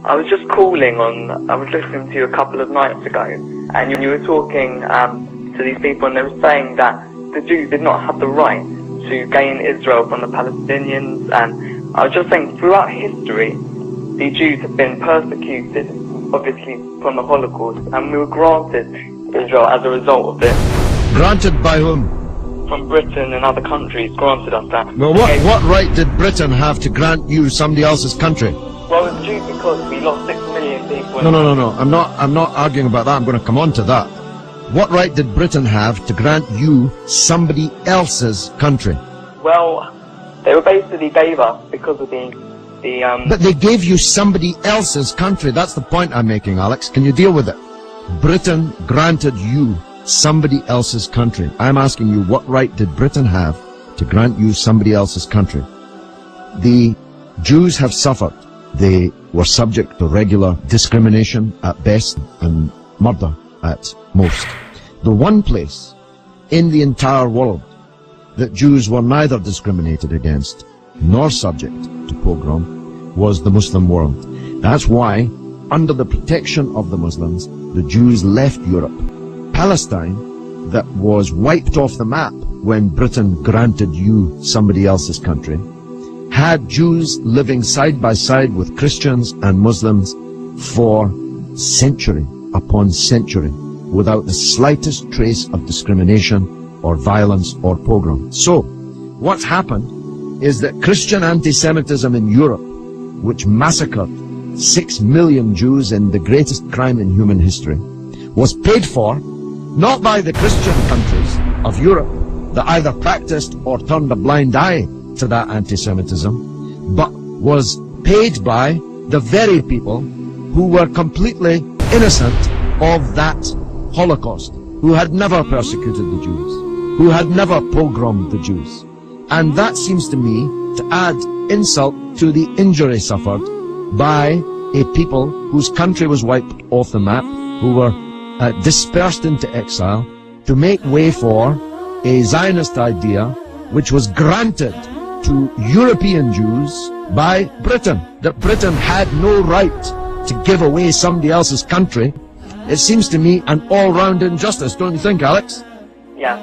I was just calling on, I was listening to you a couple of nights ago, and you were talking to these people, and they were saying that the Jews did not have the right to gain Israel from the Palestinians, and I was just saying, throughout history, the Jews have been persecuted, obviously, from the Holocaust, and we were granted Israel as a result of this. Granted by whom? From Britain and other countries granted us that. Well, what right did Britain have to grant you somebody else's country? Well, it's due because we lost 6 million people. No. I'm not arguing about that. I'm going to come on to that. What right did Britain have to grant you somebody else's country? Well, they were basically gave us because of the But they gave you somebody else's country. That's the point I'm making, Alex. Can you deal with it? Britain granted you somebody else's country. I'm asking you, what right did Britain have to grant you somebody else's country? The Jews have suffered. They were subject to regular discrimination at best and murder at most. The one place in the entire world that Jews were neither discriminated against nor subject to pogrom was the Muslim world. That's why, under the protection of the Muslims, the Jews left Europe. Palestine, that was wiped off the map when Britain granted you somebody else's country, had Jews living side by side with Christians and Muslims for century upon century without the slightest trace of discrimination or violence or pogrom. So, what's happened is that Christian anti-Semitism in Europe, which massacred 6 million Jews in the greatest crime in human history, was paid for not by the Christian countries of Europe that either practiced or turned a blind eye to that anti-Semitism, but was paid by the very people who were completely innocent of that Holocaust, who had never persecuted the Jews, who had never pogromed the Jews. And that seems to me to add insult to the injury suffered by a people whose country was wiped off the map, who were dispersed into exile, to make way for a Zionist idea which was granted to European Jews by Britain, that Britain had no right to give away somebody else's country. It seems to me an all-round injustice, don't you think, Alex? Yeah.